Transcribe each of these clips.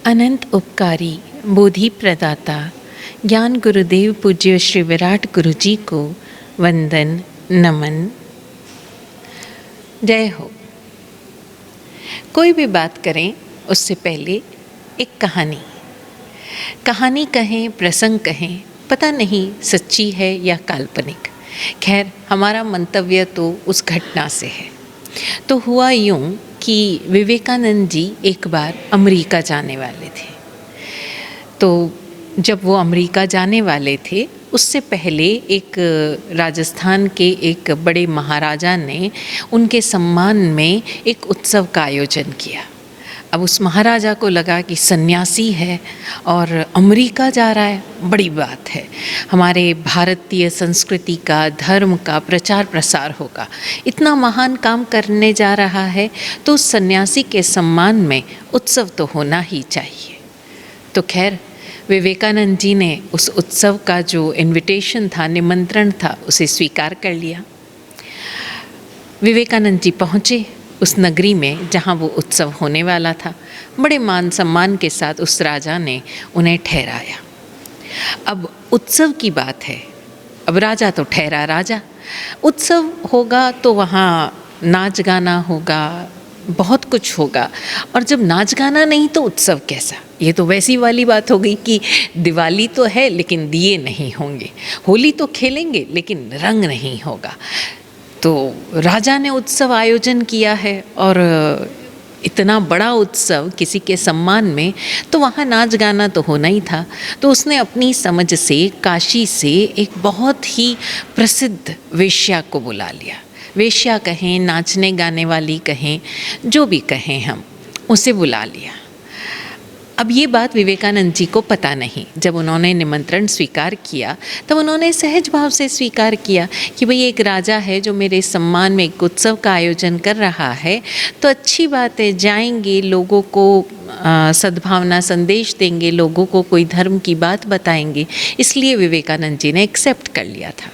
अनंत उपकारी बोधि प्रदाता ज्ञान गुरुदेव पूज्य श्री विराट गुरु जी को वंदन नमन। जय हो। कोई भी बात करें उससे पहले एक कहानी कहें, प्रसंग कहें, पता नहीं सच्ची है या काल्पनिक। खैर, हमारा मंतव्य तो उस घटना से है। तो हुआ यूँ कि विवेकानंद जी एक बार अमेरिका जाने वाले थे। तो जब वो अमेरिका जाने वाले थे, उससे पहले एक राजस्थान के एक बड़े महाराजा ने उनके सम्मान में एक उत्सव का आयोजन किया। अब उस महाराजा को लगा कि सन्यासी है और अमेरिका जा रहा है, बड़ी बात है, हमारे भारतीय संस्कृति का, धर्म का प्रचार प्रसार होगा, इतना महान काम करने जा रहा है, तो उस सन्यासी के सम्मान में उत्सव तो होना ही चाहिए। तो खैर, विवेकानंद जी ने उस उत्सव का जो इनविटेशन था, निमंत्रण था, उसे स्वीकार कर लिया। विवेकानंद जी पहुँचे उस नगरी में जहाँ वो उत्सव होने वाला था। बड़े मान सम्मान के साथ उस राजा ने उन्हें ठहराया। अब उत्सव की बात है, अब राजा तो ठहरा राजा, उत्सव होगा तो वहाँ नाच गाना होगा, बहुत कुछ होगा। और जब नाच गाना नहीं तो उत्सव कैसा? ये तो वैसी वाली बात हो गई कि दिवाली तो है लेकिन दिए नहीं होंगे, होली तो खेलेंगे लेकिन रंग नहीं होगा। तो राजा ने उत्सव आयोजन किया है और इतना बड़ा उत्सव किसी के सम्मान में, तो वहाँ नाच गाना तो होना ही था। तो उसने अपनी समझ से काशी से एक बहुत ही प्रसिद्ध वेश्या को बुला लिया। वेश्या कहें, नाचने गाने वाली कहें, जो भी कहें हम, उसे बुला लिया। अब ये बात विवेकानंद जी को पता नहीं। जब उन्होंने निमंत्रण स्वीकार किया तब उन्होंने सहज भाव से स्वीकार किया कि भाई एक राजा है जो मेरे सम्मान में एक उत्सव का आयोजन कर रहा है, तो अच्छी बात है, जाएंगे, लोगों को सद्भावना संदेश देंगे, लोगों को कोई धर्म की बात बताएंगे। इसलिए विवेकानंद जी ने एक्सेप्ट कर लिया था।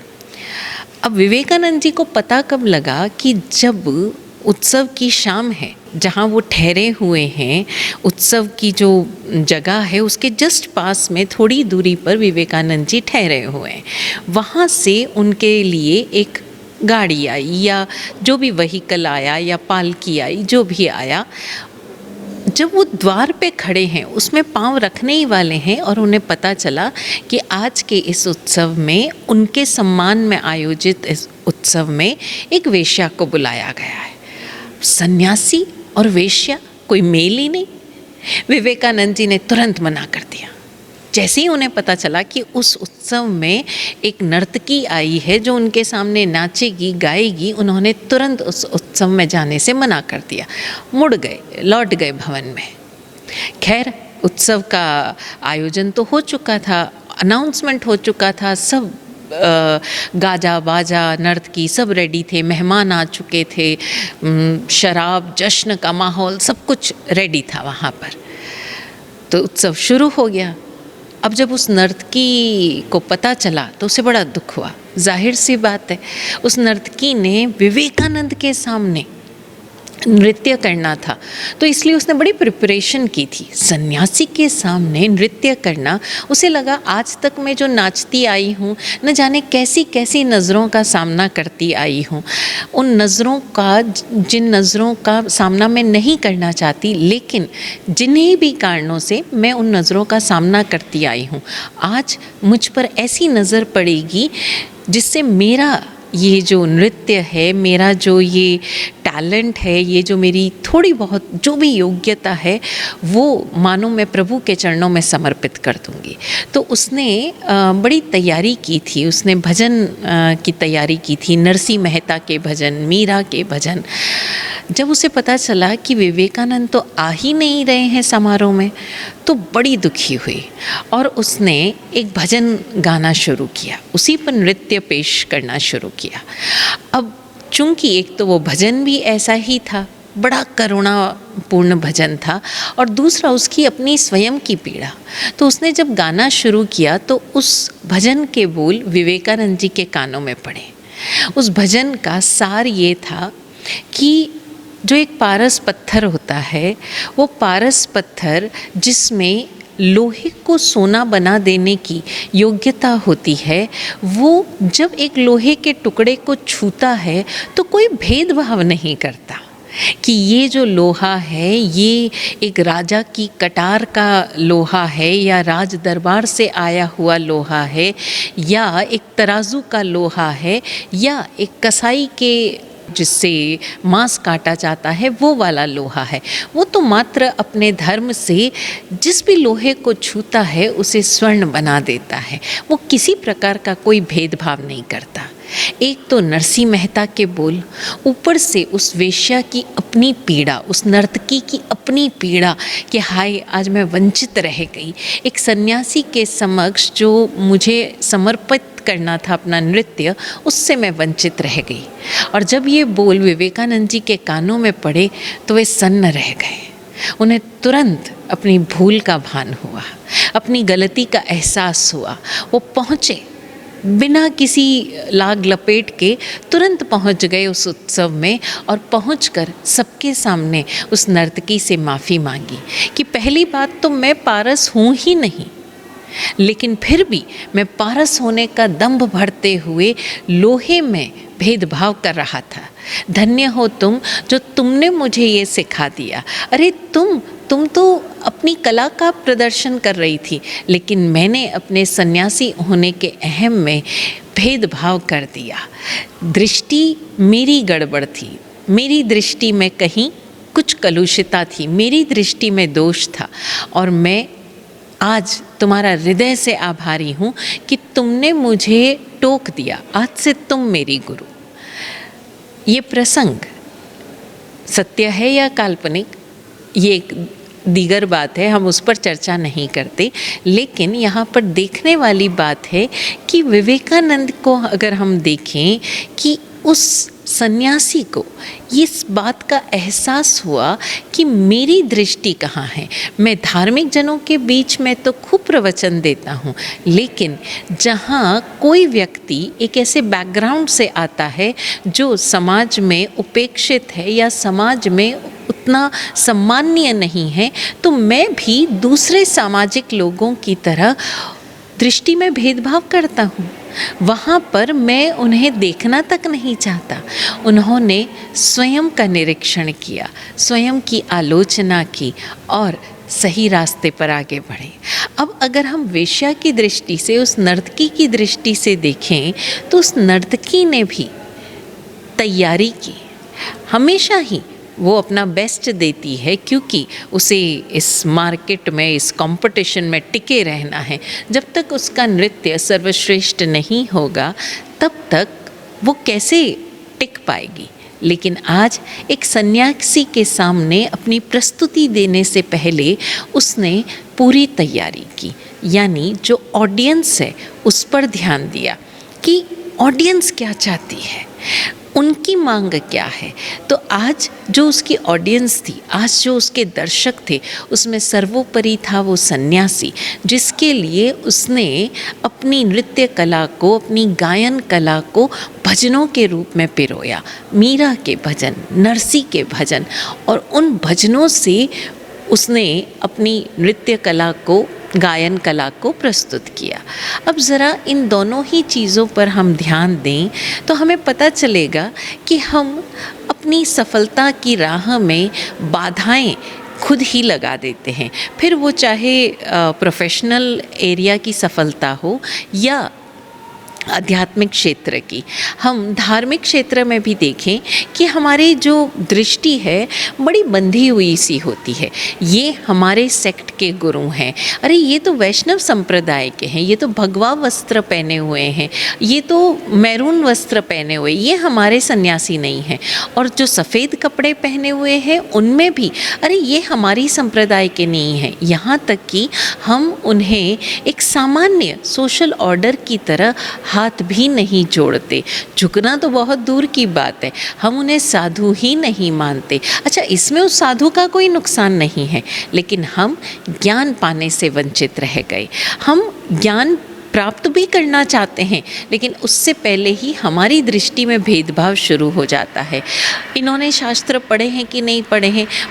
अब विवेकानंद जी को पता कब लगा कि जब उत्सव की शाम है, जहाँ वो ठहरे हुए हैं, उत्सव की जो जगह है उसके जस्ट पास में थोड़ी दूरी पर विवेकानंद जी ठहरे हुए हैं। वहाँ से उनके लिए एक गाड़ी आई या जो भी व्हीकल आया या पालकी आई, जो भी आया, जब वो द्वार पे खड़े हैं, उसमें पाँव रखने ही वाले हैं और उन्हें पता चला कि आज के इस उत्सव में, उनके सम्मान में आयोजित इस उत्सव में एक वेश्या को बुलाया गया है। सन्यासी और वेश्या, कोई मेल ही नहीं। विवेकानंद जी ने तुरंत मना कर दिया। जैसे ही उन्हें पता चला कि उस उत्सव में एक नर्तकी आई है जो उनके सामने नाचेगी, गाएगी, उन्होंने तुरंत उस उत्सव में जाने से मना कर दिया। मुड़ गए, लौट गए भवन में। खैर, उत्सव का आयोजन तो हो चुका था, अनाउंसमेंट हो चुका था, सब गाजा बाजा नर्तकी सब रेडी थे, मेहमान आ चुके थे, शराब, जश्न का माहौल, सब कुछ रेडी था वहाँ पर। तो उत्सव शुरू हो गया। अब जब उस नर्तकी को पता चला तो उसे बड़ा दुख हुआ। जाहिर सी बात है, उस नर्तकी ने विवेकानंद के सामने नृत्य करना था, तो इसलिए उसने बड़ी प्रिपरेशन की थी। सन्यासी के सामने नृत्य करना, उसे लगा आज तक मैं जो नाचती आई हूँ, न जाने कैसी कैसी नज़रों का सामना करती आई हूँ, उन नज़रों का, जिन नज़रों का सामना मैं नहीं करना चाहती, लेकिन जिन्हीं भी कारणों से मैं उन नज़रों का सामना करती आई हूँ, आज मुझ पर ऐसी नज़र पड़ेगी जिससे मेरा ये जो नृत्य है, मेरा जो ये टैलेंट है, ये जो मेरी थोड़ी बहुत जो भी योग्यता है, वो मानो मैं प्रभु के चरणों में समर्पित कर दूंगी। तो उसने बड़ी तैयारी की थी, उसने भजन की तैयारी की थी, नरसिंह मेहता के भजन, मीरा के भजन। जब उसे पता चला कि विवेकानंद तो आ ही नहीं रहे हैं समारोह में, तो बड़ी दुखी हुई और उसने एक भजन गाना शुरू किया, उसी पर नृत्य पेश करना शुरू किया। अब चूँकि एक तो वो भजन भी ऐसा ही था, बड़ा करुणापूर्ण भजन था, और दूसरा उसकी अपनी स्वयं की पीड़ा। तो उसने जब गाना शुरू किया तो उस भजन के बोल विवेकानंद जी के कानों में पड़े। उस भजन का सार ये था कि जो एक पारस पत्थर होता है, वो पारस पत्थर जिसमें लोहे को सोना बना देने की योग्यता होती है, वो जब एक लोहे के टुकड़े को छूता है तो कोई भेदभाव नहीं करता कि ये जो लोहा है ये एक राजा की कटार का लोहा है या राज दरबार से आया हुआ लोहा है या एक तराजू का लोहा है या एक कसाई के जिससे मांस काटा जाता है वो वाला लोहा है। वो तो मात्र अपने धर्म से जिस भी लोहे को छूता है उसे स्वर्ण बना देता है। वो किसी प्रकार का कोई भेदभाव नहीं करता। एक तो नरसिंह मेहता के बोल, ऊपर से उस वेश्या की अपनी पीड़ा, उस नर्तकी की अपनी पीड़ा कि हाय आज मैं वंचित रह गई। एक सन्यासी के समक्ष जो मुझे समर्पित करना था अपना नृत्य, उससे मैं वंचित रह गई। और जब ये बोल विवेकानंद जी के कानों में पड़े तो वे सन्न रह गए। उन्हें तुरंत अपनी भूल का भान हुआ, अपनी गलती का एहसास हुआ। वो पहुँचे, बिना किसी लाग लपेट के तुरंत पहुंच गए उस उत्सव में और पहुंचकर सबके सामने उस नर्तकी से माफ़ी मांगी कि पहली बात तो मैं पारस हूँ ही नहीं, लेकिन फिर भी मैं पारस होने का दंभ भरते हुए लोहे में भेदभाव कर रहा था। धन्य हो तुम जो तुमने मुझे ये सिखा दिया। अरे तुम तो अपनी कला का प्रदर्शन कर रही थी, लेकिन मैंने अपने सन्यासी होने के अहम में भेदभाव कर दिया। दृष्टि मेरी गड़बड़ थी, मेरी दृष्टि में कहीं कुछ कलुषिता थी, मेरी दृष्टि में दोष था। और मैं आज तुम्हारा हृदय से आभारी हूँ कि तुमने मुझे टोक दिया। आज से तुम मेरी गुरु। ये प्रसंग सत्य है या काल्पनिक, ये एक दीगर बात है, हम उस पर चर्चा नहीं करते। लेकिन यहाँ पर देखने वाली बात है कि विवेकानंद को अगर हम देखें कि उस सन्यासी को इस बात का एहसास हुआ कि मेरी दृष्टि कहाँ है। मैं धार्मिक जनों के बीच में तो खूब प्रवचन देता हूँ, लेकिन जहाँ कोई व्यक्ति एक ऐसे बैकग्राउंड से आता है जो समाज में उपेक्षित है या समाज में उतना सम्माननीय नहीं है, तो मैं भी दूसरे सामाजिक लोगों की तरह दृष्टि में भेदभाव करता हूँ। वहाँ पर मैं उन्हें देखना तक नहीं चाहता। उन्होंने स्वयं का निरीक्षण किया, स्वयं की आलोचना की और सही रास्ते पर आगे बढ़े। अब अगर हम वेश्या की दृष्टि से, उस नर्तकी की दृष्टि से देखें तो उस नर्तकी ने भी तैयारी की। हमेशा ही वो अपना बेस्ट देती है क्योंकि उसे इस मार्केट में, इस कंपटीशन में टिके रहना है। जब तक उसका नृत्य सर्वश्रेष्ठ नहीं होगा तब तक वो कैसे टिक पाएगी। लेकिन आज एक सन्यासी के सामने अपनी प्रस्तुति देने से पहले उसने पूरी तैयारी की, यानी जो ऑडियंस है उस पर ध्यान दिया कि ऑडियंस क्या चाहती है, उनकी मांग क्या है। तो आज जो उसकी ऑडियंस थी, आज जो उसके दर्शक थे, उसमें सर्वोपरि था वो सन्यासी, जिसके लिए उसने अपनी नृत्य कला को, अपनी गायन कला को भजनों के रूप में पिरोया। मीरा के भजन, नरसी के भजन, और उन भजनों से उसने अपनी नृत्य कला को, गायन कला को प्रस्तुत किया। अब ज़रा इन दोनों ही चीज़ों पर हम ध्यान दें तो हमें पता चलेगा कि हम अपनी सफलता की राह में बाधाएं खुद ही लगा देते हैं। फिर वो चाहे प्रोफेशनल एरिया की सफलता हो या आध्यात्मिक क्षेत्र की। हम धार्मिक क्षेत्र में भी देखें कि हमारी जो दृष्टि है बड़ी बंधी हुई सी होती है। ये हमारे सेक्ट के गुरु हैं, अरे ये तो वैष्णव संप्रदाय के हैं, ये तो भगवा वस्त्र पहने हुए हैं, ये तो मैरून वस्त्र पहने हुए, ये हमारे सन्यासी नहीं हैं। और जो सफ़ेद कपड़े पहने हुए हैं उनमें भी अरे ये हमारी संप्रदाय के नहीं हैं। यहाँ तक कि हम उन्हें एक सामान्य सोशल ऑर्डर की तरह हाथ भी नहीं जोड़ते। झुकना तो बहुत दूर की बात है, हम उन्हें साधु ही नहीं मानते। अच्छा, इसमें उस साधु का कोई नुकसान नहीं है, लेकिन हम ज्ञान पाने से वंचित रह गए। हम ज्ञान प्राप्त भी करना चाहते हैं, लेकिन उससे पहले ही हमारी दृष्टि में भेदभाव शुरू हो जाता है। इन्होंने शास्त्र पढ़े हैं कि नहीं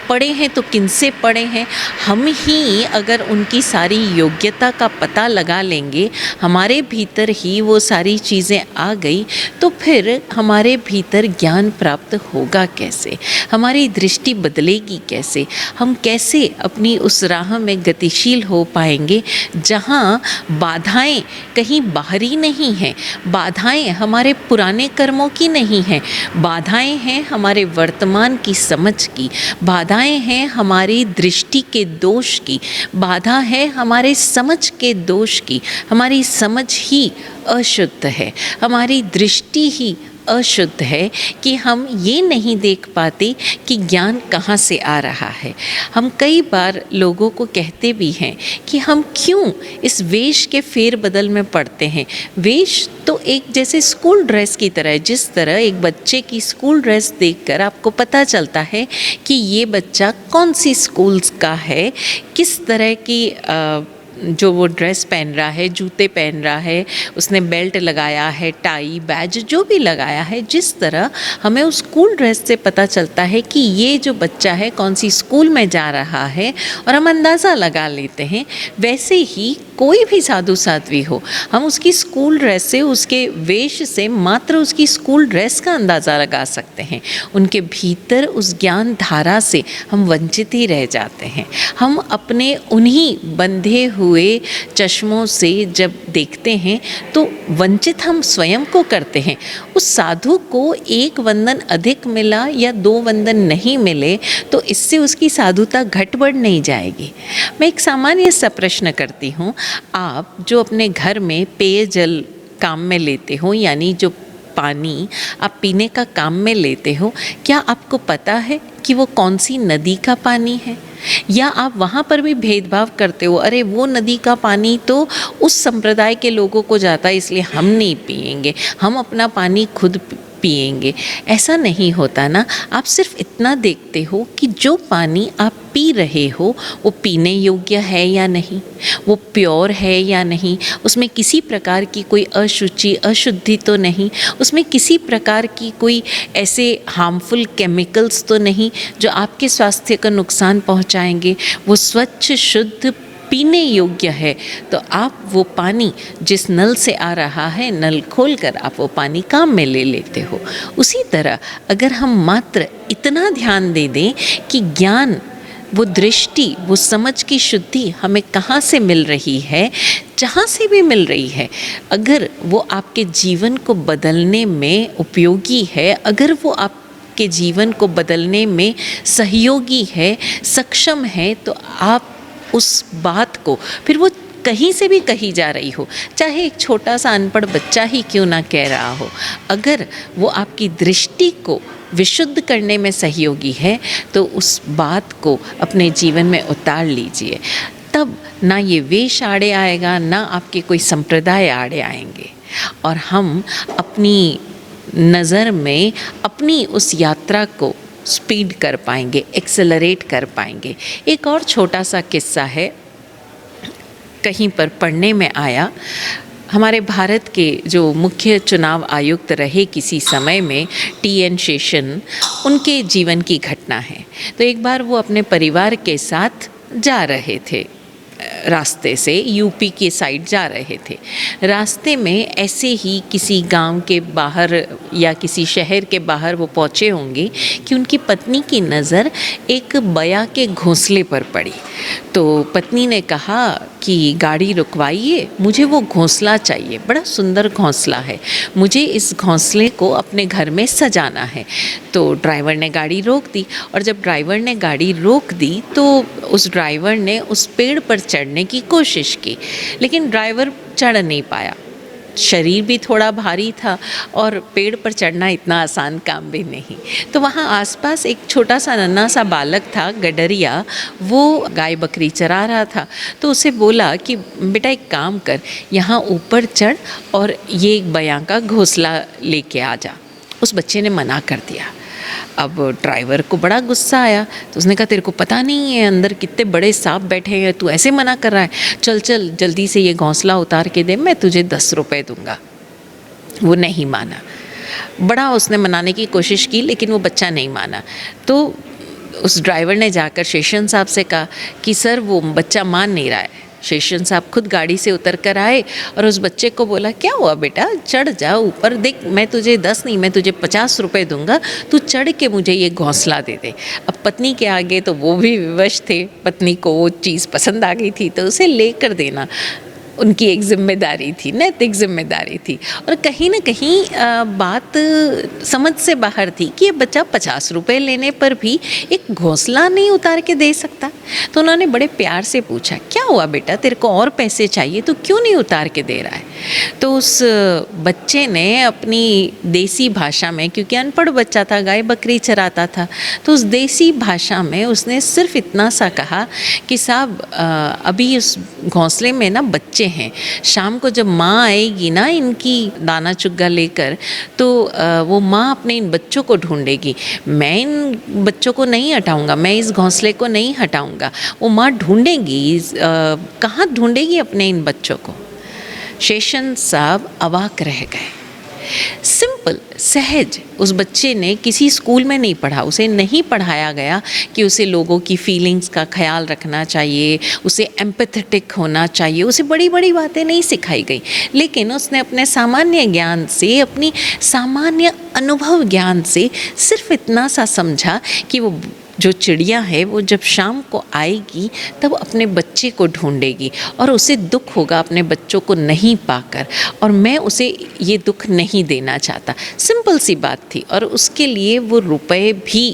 पढ़े हैं तो किनसे पढ़े हैं। हम ही अगर उनकी सारी योग्यता का पता लगा लेंगे, हमारे भीतर ही वो सारी चीज़ें आ गई, तो फिर हमारे भीतर ज्ञान प्राप्त होगा कैसे, हमारी दृष्टि बदलेगी कैसे, हम कैसे अपनी उस राह में गतिशील हो पाएंगे जहाँ बाधाएं कहीं बाहरी नहीं हैं, बाधाएं हमारे पुराने कर्मों की नहीं हैं, बाधाएं हैं हमारे वर्तमान की समझ की, बाधाएं हैं हमारी दृष्टि के दोष की, बाधा है हमारे समझ के दोष की। हमारी समझ ही अशुद्ध है, हमारी दृष्टि ही अशुद्ध है कि हम ये नहीं देख पाते कि ज्ञान कहाँ से आ रहा है। हम कई बार लोगों को कहते भी हैं कि हम क्यों इस वेश के फेर बदल में पड़ते हैं। वेश तो एक जैसे स्कूल ड्रेस की तरह है, जिस तरह एक बच्चे की स्कूल ड्रेस देखकर आपको पता चलता है कि ये बच्चा कौन सी स्कूल्स का है, किस तरह की जो वो ड्रेस पहन रहा है, जूते पहन रहा है, उसने बेल्ट लगाया है, टाई बैज जो भी लगाया है, जिस तरह हमें उस स्कूल ड्रेस से पता चलता है कि ये जो बच्चा है कौन सी स्कूल में जा रहा है और हम अंदाज़ा लगा लेते हैं, वैसे ही कोई भी साधु साध्वी हो, हम उसकी स्कूल ड्रेस से, उसके वेश से मात्र उसकी स्कूल ड्रेस का अंदाज़ा लगा सकते हैं। उनके भीतर उस ज्ञान धारा से हम वंचित ही रह जाते हैं। हम अपने उन्हीं बंधे हुए चश्मों से जब देखते हैं तो वंचित हम स्वयं को करते हैं। उस साधु को एक वंदन अधिक मिला या 2 वंदन नहीं मिले तो इससे उसकी साधुता घट बढ़ नहीं जाएगी। मैं एक सामान्य सा प्रश्न करती हूँ, आप जो अपने घर में पेयजल काम में लेते हो, यानी जो पानी आप पीने का काम में लेते हो, क्या आपको पता है कि वो कौन सी नदी का पानी है? या आप वहाँ पर भी भेदभाव करते हो, अरे वो नदी का पानी तो उस संप्रदाय के लोगों को जाता है इसलिए हम नहीं पिएंगे, हम अपना पानी खुद पिएंगे। ऐसा नहीं होता ना। आप सिर्फ इतना देखते हो कि जो पानी आप पी रहे हो वो पीने योग्य है या नहीं, वो प्योर है या नहीं, उसमें किसी प्रकार की कोई अशुचि अशुद्धि तो नहीं, उसमें किसी प्रकार की कोई ऐसे हार्मफुल केमिकल्स तो नहीं जो आपके स्वास्थ्य को नुकसान पहुंचाएंगे। वो स्वच्छ शुद्ध पीने योग्य है तो आप वो पानी जिस नल से आ रहा है, नल खोलकर आप वो पानी काम में ले लेते हो। उसी तरह अगर हम मात्र इतना ध्यान दे दें कि ज्ञान, वो दृष्टि, वो समझ की शुद्धि हमें कहाँ से मिल रही है, जहाँ से भी मिल रही है, अगर वो आपके जीवन को बदलने में उपयोगी है, अगर वो आपके जीवन को बदलने में सहयोगी है, सक्षम है, तो आप उस बात को, फिर वो कहीं से भी कही जा रही हो, चाहे एक छोटा सा अनपढ़ बच्चा ही क्यों ना कह रहा हो, अगर वो आपकी दृष्टि को विशुद्ध करने में सहयोगी है तो उस बात को अपने जीवन में उतार लीजिए। तब ना ये वेश आड़े आएगा, ना आपके कोई संप्रदाय आड़े आएंगे, और हम अपनी नज़र में अपनी उस यात्रा को स्पीड कर पाएंगे, एक्सेलरेट कर पाएंगे। एक और छोटा सा किस्सा है, कहीं पर पढ़ने में आया, हमारे भारत के जो मुख्य चुनाव आयुक्त रहे किसी समय में, TN शेषन, उनके जीवन की घटना है। तो एक बार वो अपने परिवार के साथ जा रहे थे, रास्ते से यूपी के साइड जा रहे थे। रास्ते में ऐसे ही किसी गांव के बाहर या किसी शहर के बाहर वो पहुँचे होंगे कि उनकी पत्नी की नज़र एक बया के घोंसले पर पड़ी। तो पत्नी ने कहा कि गाड़ी रुकवाइए, मुझे वो घोंसला चाहिए, बड़ा सुंदर घोंसला है, मुझे इस घोंसले को अपने घर में सजाना है। तो ड्राइवर ने गाड़ी रोक दी, और जब ड्राइवर ने गाड़ी रोक दी तो उस ड्राइवर ने उस पेड़ पर चढ़ने की कोशिश की, लेकिन ड्राइवर चढ़ नहीं पाया। शरीर भी थोड़ा भारी था और पेड़ पर चढ़ना इतना आसान काम भी नहीं। तो वहाँ आसपास एक छोटा सा नन्हा सा बालक था, गडरिया, वो गाय बकरी चरा रहा था। तो उसे बोला कि बेटा एक काम कर, यहाँ ऊपर चढ़ और ये एक बयां का घोंसला लेके आ जा। उस बच्चे ने मना कर दिया। अब ड्राइवर को बड़ा गुस्सा आया, तो उसने कहा तेरे को पता नहीं है अंदर कितने बड़े सांप बैठे हैं, तू ऐसे मना कर रहा है, चल चल जल्दी से ये घोंसला उतार के दे, मैं तुझे 10 रुपये दूंगा। वो नहीं माना। बड़ा उसने मनाने की कोशिश की लेकिन वो बच्चा नहीं माना। तो उस ड्राइवर ने जाकर शेषन साहब से कहा कि सर वो बच्चा मान नहीं रहा है। शेषन साहब खुद गाड़ी से उतर कर आए और उस बच्चे को बोला क्या हुआ बेटा, चढ़ जा ऊपर, देख मैं तुझे 10 नहीं मैं तुझे 50 रुपये दूंगा, तू चढ़ के मुझे ये घोंसला दे दे। अब पत्नी के आगे तो वो भी विवश थे, पत्नी को वो चीज़ पसंद आ गई थी तो उसे लेकर देना उनकी एक जिम्मेदारी थी, नैतिक जिम्मेदारी थी। और कहीं ना कहीं बात समझ से बाहर थी कि ये बच्चा 50 रुपये लेने पर भी एक घोंसला नहीं उतार के दे सकता। तो उन्होंने बड़े प्यार से पूछा क्या हुआ बेटा, तेरे को और पैसे चाहिए तो क्यों नहीं उतार के दे रहा है। तो उस बच्चे ने अपनी देसी भाषा में, क्योंकि अनपढ़ बच्चा था, गाय बकरी चराता था, तो उस देसी भाषा में उसने सिर्फ इतना सा कहा कि साहब अभी उस घोंसले में ना बच्चे हैं, शाम को जब माँ आएगी ना इनकी दाना चुग्गा लेकर तो वो माँ अपने इन बच्चों को ढूंढेगी, मैं इन बच्चों को नहीं हटाऊंगा, मैं इस घोंसले को नहीं हटाऊंगा, वो माँ ढूंढेगी, कहाँ ढूंढेगी अपने इन बच्चों को। शेषन साहब अवाक रह गए। सिंपल, सहज। उस बच्चे ने किसी स्कूल में नहीं पढ़ा, उसे नहीं पढ़ाया गया कि उसे लोगों की फीलिंग्स का ख्याल रखना चाहिए, उसे एम्पैथेटिक होना चाहिए, उसे बड़ी बड़ी बातें नहीं सिखाई गई। लेकिन उसने अपने सामान्य ज्ञान से, अपनी सामान्य अनुभव ज्ञान से सिर्फ इतना सा समझा कि वो जो चिड़िया है वो जब शाम को आएगी तब अपने बच्चे को ढूंढेगी और उसे दुख होगा अपने बच्चों को नहीं पाकर, और मैं उसे ये दुख नहीं देना चाहता। सिंपल सी बात थी और उसके लिए वो रुपए भी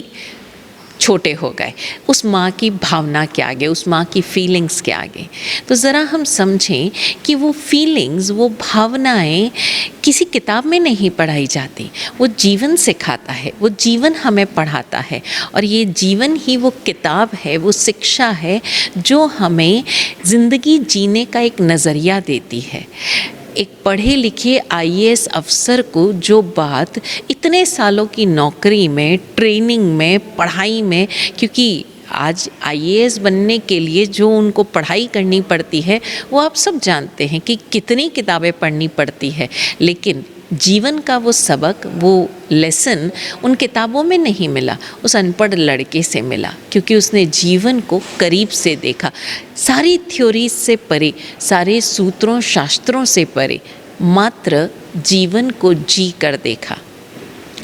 छोटे हो गए उस माँ की भावना के आगे, उस माँ की फीलिंग्स के आगे। तो ज़रा हम समझें कि वो फीलिंग्स, वो भावनाएं किसी किताब में नहीं पढ़ाई जाती, वो जीवन सिखाता है, वो जीवन हमें पढ़ाता है। और ये जीवन ही वो किताब है, वो शिक्षा है जो हमें ज़िंदगी जीने का एक नज़रिया देती है। एक पढ़े लिखे आईएएस अफसर को जो बात इतने सालों की नौकरी में, ट्रेनिंग में, पढ़ाई में, क्योंकि आज आईएएस बनने के लिए जो उनको पढ़ाई करनी पड़ती है वो आप सब जानते हैं कि कितनी किताबें पढ़नी पड़ती है, लेकिन जीवन का वो सबक, वो लेसन उन किताबों में नहीं मिला, उस अनपढ़ लड़के से मिला, क्योंकि उसने जीवन को करीब से देखा, सारी थ्योरीज से परे, सारे सूत्रों शास्त्रों से परे, मात्र जीवन को जी कर देखा।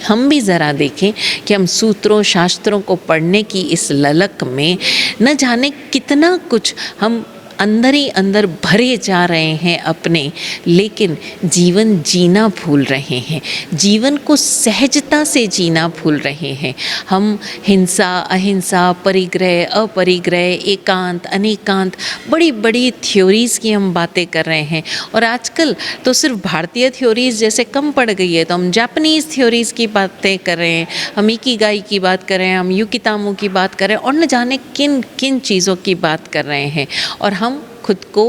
हम भी ज़रा देखें कि हम सूत्रों शास्त्रों को पढ़ने की इस ललक में न जाने कितना कुछ हम अंदर ही अंदर भरे जा रहे हैं अपने, लेकिन जीवन जीना भूल रहे हैं, जीवन को सहजता से जीना भूल रहे हैं। हम हिंसा, अहिंसा, परिग्रह, अपरिग्रह, एकांत, अनेकांत, बड़ी बड़ी थ्योरीज़ की हम बातें कर रहे हैं। और आजकल तो सिर्फ भारतीय थ्योरीज़ जैसे कम पड़ गई है तो हम जापानीज़ थ्योरीज़ की बातें कर रहे हैं, हम इकिगाई की बात कर रहे हैं, हम युकितामो की बात कर रहे हैं, और न जाने किन किन चीज़ों की बात कर रहे हैं। और हम खुद को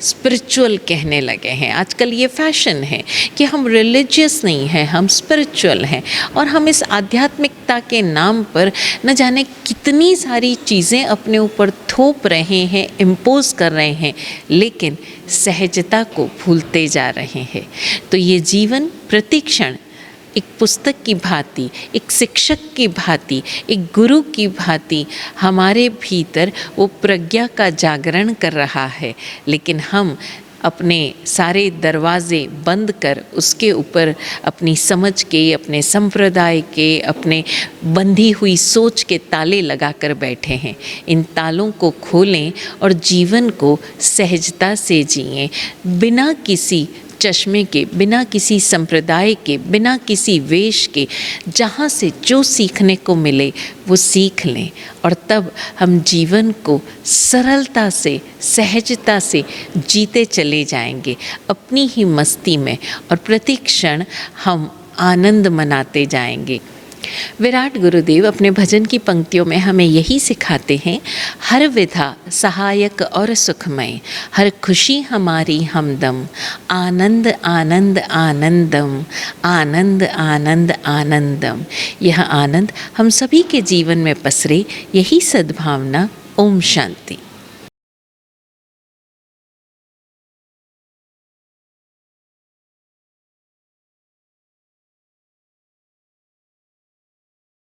स्पिरिचुअल कहने लगे हैं। आजकल ये फैशन है कि हम रिलीजियस नहीं हैं, हम स्पिरिचुअल हैं, और हम इस आध्यात्मिकता के नाम पर न जाने कितनी सारी चीज़ें अपने ऊपर थोप रहे हैं, इम्पोज कर रहे हैं, लेकिन सहजता को भूलते जा रहे हैं। तो ये जीवन प्रतिक्षण एक पुस्तक की भांति, एक शिक्षक की भांति, एक गुरु की भांति हमारे भीतर वो प्रज्ञा का जागरण कर रहा है, लेकिन हम अपने सारे दरवाज़े बंद कर उसके ऊपर अपनी समझ के, अपने संप्रदाय के, अपने बंधी हुई सोच के ताले लगा कर बैठे हैं। इन तालों को खोलें और जीवन को सहजता से जिएं, बिना किसी चश्मे के, बिना किसी संप्रदाय के, बिना किसी वेश के, जहाँ से जो सीखने को मिले वो सीख लें, और तब हम जीवन को सरलता से, सहजता से जीते चले जाएंगे अपनी ही मस्ती में, और प्रति क्षण हम आनंद मनाते जाएंगे। विराट गुरुदेव अपने भजन की पंक्तियों में हमें यही सिखाते हैं, हर विधा सहायक और सुखमय, हर खुशी हमारी हमदम, आनंद आनंद आनंदम, आनंद आनंद आनंदम। यह आनंद हम सभी के जीवन में पसरे, यही सद्भावना। ओम शांति।